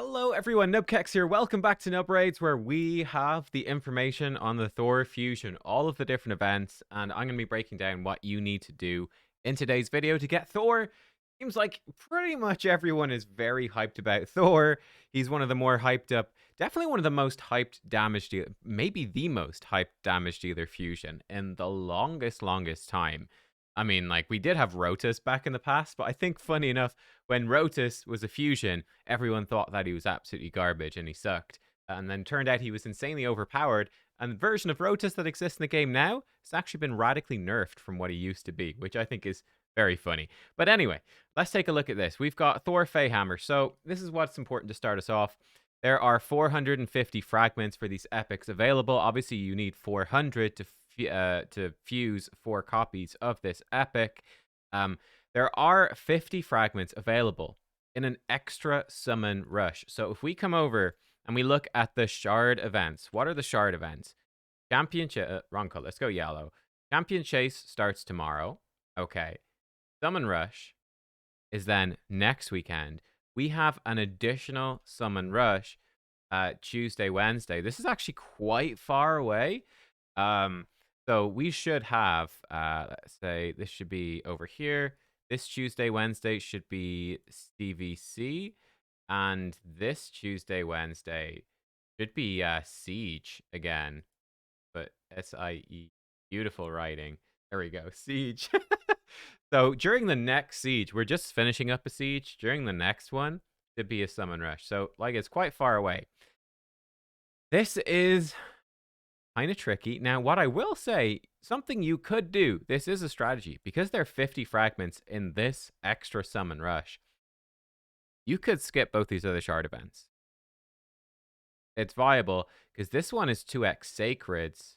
Hello everyone, nubkeks here. Welcome back to Nub Raids, where we have the information on the Thor fusion, all of the different events, and I'm going to be breaking down what you need to do in today's video to get Thor. Seems like pretty much everyone is very hyped about Thor. He's one of the more hyped up, definitely one of the most hyped damage dealer, maybe the most hyped damage dealer fusion in the longest time. I mean, like, we did have Rotus back in the past, but I think, funny enough, when Rotus was a fusion, everyone thought that he was absolutely garbage and he sucked. And then turned out he was insanely overpowered. And the version of Rotus that exists in the game now has actually been radically nerfed from what he used to be, which I think is very funny. But anyway, let's take a look at this. We've got Thor Faehammer. So this is what's important to start us off. There are 450 fragments for these epics available. Obviously, you need 400 to fuse 4 copies of this epic. There are 50 fragments available in an extra summon rush. So if we come over and we look at the shard events, what are the shard events? Champion wrong color. Let's go yellow. Champion Chase starts tomorrow. Okay. Summon Rush is then next weekend. We have an additional Summon Rush Tuesday, Wednesday. This is actually quite far away. So we should have, let's say this should be over here. This Tuesday, Wednesday should be CVC. And this Tuesday, Wednesday should be Siege again. But SIE. Beautiful writing. There we go. Siege. So during the next Siege, we're just finishing up a Siege. During the next one, should be a Summon Rush. So, like, it's quite far away. This is kind of tricky. Now, what I will say, something you could do, this is a strategy, because there are 50 fragments in this extra Summon Rush, you could skip both these other shard events. It's viable, because this one is 2x Sacreds,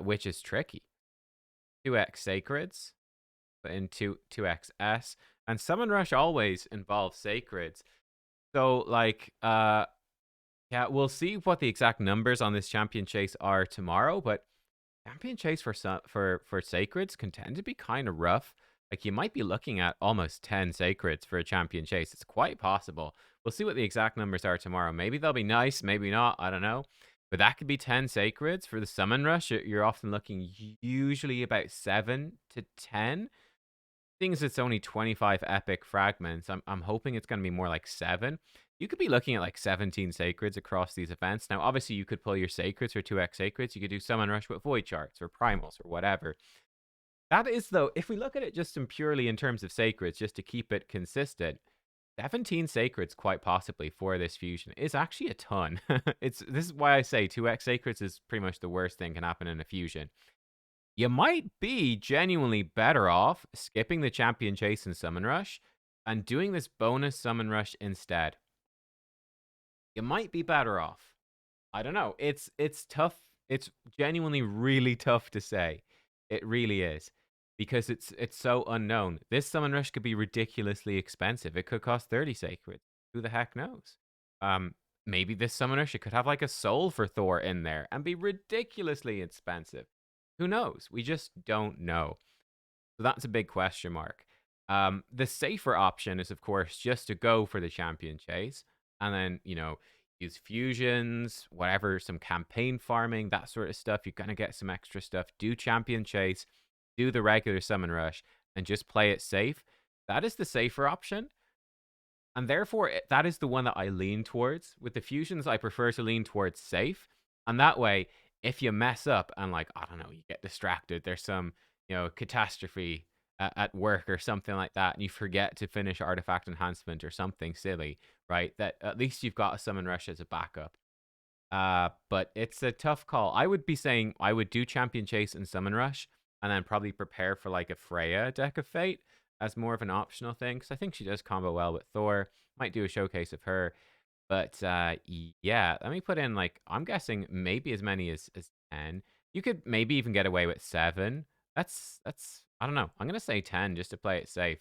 which is tricky. 2x Sacreds, but in 2x S, and Summon Rush always involves Sacreds. So, like, yeah, we'll see what the exact numbers on this Champion Chase are tomorrow, but Champion Chase for Sacreds can tend to be kind of rough. Like, you might be looking at almost 10 Sacreds for a Champion Chase. It's quite possible. We'll see what the exact numbers are tomorrow. Maybe they'll be nice, maybe not, I don't know. But that could be 10 Sacreds. For the Summon Rush, you're often looking usually about 7 to 10. Seeing as it's only 25 epic fragments, I'm hoping it's going to be more like 7. You could be looking at like 17 Sacreds across these events. Now, obviously, you could pull your Sacreds or 2x Sacreds. You could do Summon Rush with Void Charts or Primals or whatever. That is, though, if we look at it just purely in terms of Sacreds, just to keep it consistent, 17 Sacreds quite possibly for this fusion is actually a ton. This is why I say 2x Sacreds is pretty much the worst thing can happen in a fusion. You might be genuinely better off skipping the Champion Chase and Summon Rush and doing this bonus Summon Rush instead. You might be better off. I don't know. It's tough. It's genuinely really tough to say. It really is. Because it's so unknown. This Summon Rush could be ridiculously expensive. It could cost 30 Sacred. Who the heck knows? Maybe this Summon Rush, it could have like a soul for Thor in there and be ridiculously expensive. Who knows? We just don't know. So that's a big question mark. The safer option is, of course, just to go for the Champion Chase. And then, you know, use fusions, whatever, some campaign farming, that sort of stuff. You're going to get some extra stuff. Do Champion Chase, do the regular Summon Rush, and just play it safe. That is the safer option. And therefore, that is the one that I lean towards. With the fusions, I prefer to lean towards safe. And that way, if you mess up and, like, I don't know, you get distracted, there's some, you know, catastrophe at work or something like that, and you forget to finish Artifact Enhancement or something silly, right? That at least you've got a Summon Rush as a backup. But it's a tough call. I would be saying I would do Champion Chase and Summon Rush, and then probably prepare for like a Freya deck of Fate as more of an optional thing, because I think she does combo well with Thor. Might do a showcase of her. But yeah, let me put in, like, I'm guessing maybe as many as 10. You could maybe even get away with 7. That's I don't know. I'm going to say 10 just to play it safe.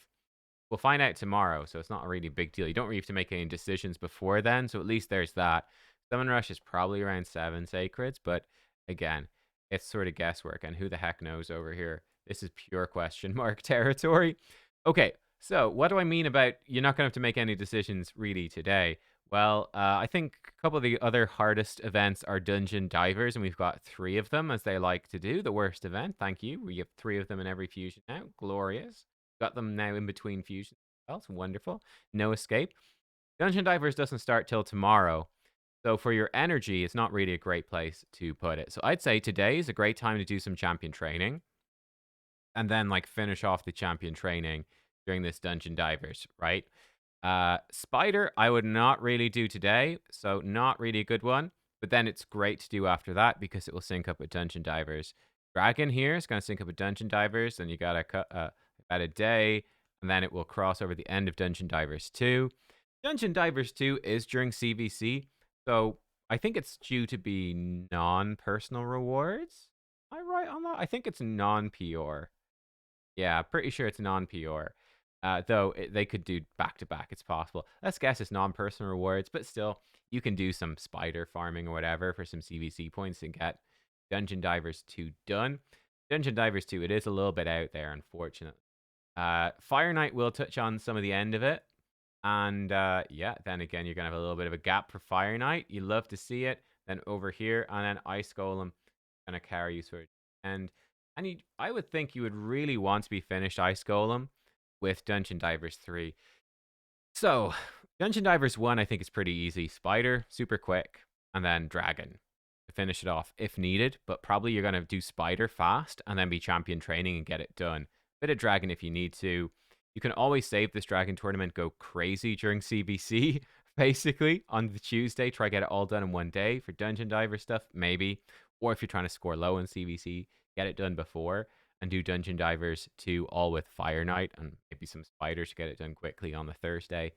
We'll find out tomorrow, so it's not a really big deal. You don't really have to make any decisions before then, so at least there's that. Summon Rush is probably around 7 Sacreds, but again, it's sort of guesswork, and who the heck knows over here? This is pure question mark territory. Okay, so what do I mean about you're not going to have to make any decisions really today? Well, I think a couple of the other hardest events are dungeon divers, and we've got 3 of them, as they like to do. The worst event, thank you. We have 3 of them in every fusion now. Glorious. Got them now in between fusions. Well, it's wonderful. No escape. Dungeon divers doesn't start till tomorrow. So for your energy, it's not really a great place to put it. So I'd say today is a great time to do some champion training and then like finish off the champion training during this dungeon divers, right? Spider, I would not really do today, so not really a good one. But then it's great to do after that because it will sync up with dungeon divers. Dragon here is going to sync up with dungeon divers, and you got to cut about a day, and then it will cross over the end of dungeon divers 2. Dungeon divers 2 is during CVC, so I think it's due to be non-personal rewards. Am I right on that? I think it's non-PR. Yeah, pretty sure it's non-PR. Though they could do back-to-back. It's possible. Let's guess it's non-personal rewards, but still, you can do some spider farming or whatever for some CVC points and get Dungeon Divers 2 done. Dungeon Divers 2, it is a little bit out there, unfortunately. Fire Knight will touch on some of the end of it. And yeah, then again, you're going to have a little bit of a gap for Fire Knight. You love to see it. Then over here, and then Ice Golem going to carry you through. And I would think you would really want to be finished Ice Golem with Dungeon Divers 3. So, Dungeon Divers 1, I think is pretty easy. Spider, super quick, and then Dragon to finish it off if needed. But probably you're going to do Spider fast and then be champion training and get it done. Bit of Dragon if you need to. You can always save this Dragon tournament, go crazy during CBC, basically, on the Tuesday. Try get it all done in one day. For Dungeon Diver stuff, maybe. Or if you're trying to score low in CBC, get it done before and do Dungeon Divers 2 all with Fire Knight and maybe some spiders to get it done quickly on the Thursday.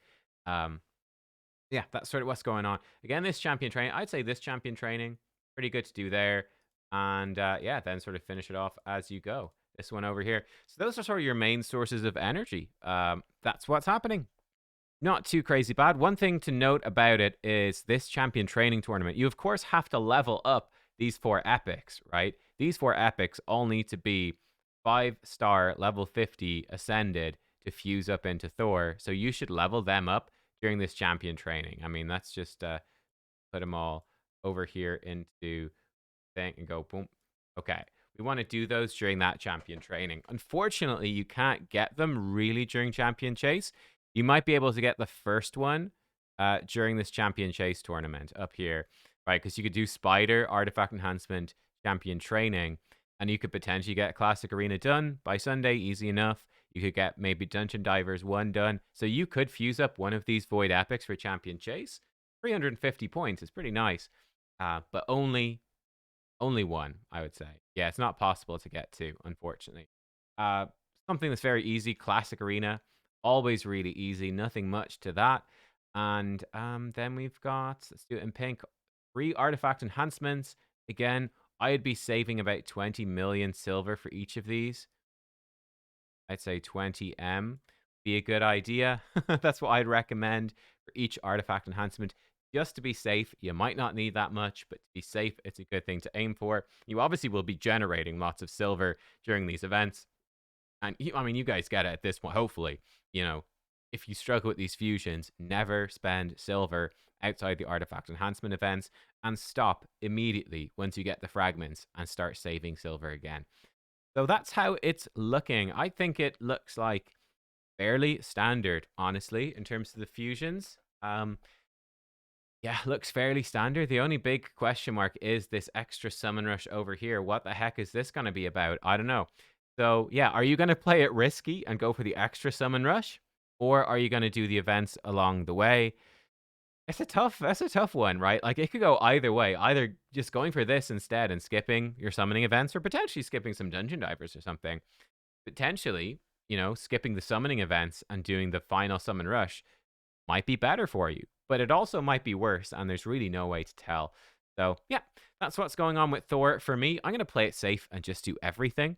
Yeah, that's sort of what's going on. Again, this champion training, I'd say this champion training, pretty good to do there. And yeah, then sort of finish it off as you go. This one over here. So those are sort of your main sources of energy. That's what's happening. Not too crazy bad. One thing to note about it is this champion training tournament. You, of course, have to level up these 4 epics, right? These 4 epics all need to be 5-star level 50 ascended to fuse up into Thor. So you should level them up during this champion training. I mean, that's just put them all over here into thing and go boom. Okay. We want to do those during that champion training. Unfortunately, you can't get them really during champion chase. You might be able to get the first one during this champion chase tournament up here, right? Because you could do Spider, Artifact Enhancement, Champion Training, and you could potentially get Classic Arena done by Sunday, easy enough. You could get maybe Dungeon Divers 1 done. So you could fuse up one of these Void Epics for Champion Chase. 350 points is pretty nice, but only one, I would say. Yeah, it's not possible to get to, unfortunately. Something that's very easy, Classic Arena. Always really easy, nothing much to that. And then we've got, let's do it in pink, 3 artifact enhancements. Again, I'd be saving about 20 million silver for each of these. I'd say 20M be a good idea. That's what I'd recommend for each artifact enhancement. Just to be safe, you might not need that much, but to be safe, it's a good thing to aim for. You obviously will be generating lots of silver during these events. And I mean, you guys get it at this point, hopefully. You know, if you struggle with these fusions, never spend silver outside the artifact enhancement events and stop immediately once you get the fragments and start saving silver again. So that's how it's looking. I think it looks like fairly standard, honestly, in terms of the fusions. Yeah, looks fairly standard. The only big question mark is this extra summon rush over here. What the heck is this going to be about? I don't know. So yeah, are you going to play it risky and go for the extra summon rush? Or are you going to do the events along the way? That's a tough one, right? Like it could go either way. Either just going for this instead and skipping your summoning events, or potentially skipping some dungeon divers or something. Potentially, you know, skipping the summoning events and doing the final summon rush might be better for you, but it also might be worse, and there's really no way to tell. So yeah, that's what's going on with Thor. For me, I'm going to play it safe and just do everything.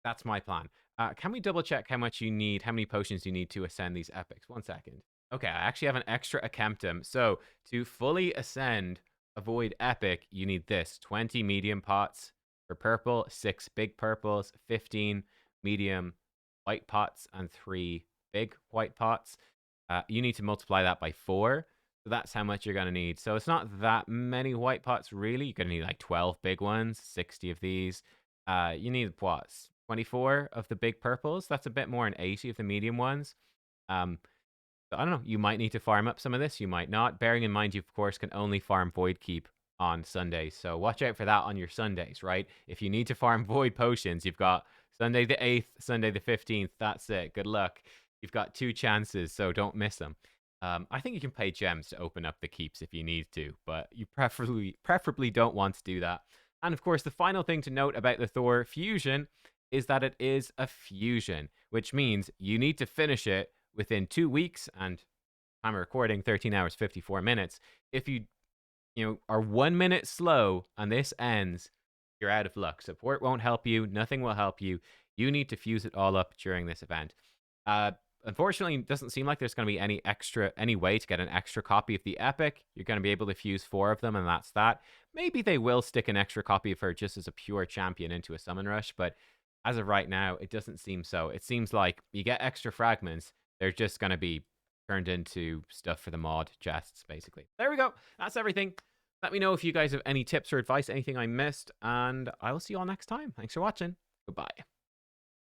That's my plan. Can we double check how much you need, how many potions you need to ascend these epics? 1 second. Okay, I actually have an extra Akemptum. So to fully ascend a Void Epic, you need this. 20 medium pots for purple, 6 big purples, 15 medium white pots, and 3 big white pots. You need to multiply that by 4. So that's how much you're going to need. So it's not that many white pots, really. You're going to need like 12 big ones, 60 of these. You need, what, 24 of the big purples? That's a bit more than 80 of the medium ones. So I don't know. You might need to farm up some of this. You might not. Bearing in mind, you, of course, can only farm Void Keep on Sundays. So watch out for that on your Sundays, right? If you need to farm Void Potions, you've got Sunday the 8th, Sunday the 15th. That's it. Good luck. You've got 2 chances, so don't miss them. I think you can pay gems to open up the keeps if you need to, but you preferably don't want to do that. And of course, the final thing to note about the Thor fusion is that it is a fusion, which means you need to finish it within 2 weeks, and I'm recording 13 hours 54 minutes. If you are 1 minute slow and this ends, you're out of luck. Support won't help you. Nothing will help you. You need to fuse it all up during this event. Unfortunately, it doesn't seem like there's going to be any way to get an extra copy of the Epic. You're going to be able to fuse 4 of them, and that's that. Maybe they will stick an extra copy of her just as a pure champion into a summon rush, but as of right now, it doesn't seem so. It seems like you get extra fragments, they're just going to be turned into stuff for the mod chests, basically. There we go. That's everything. Let me know if you guys have any tips or advice, anything I missed, and I will see you all next time. Thanks for watching. Goodbye.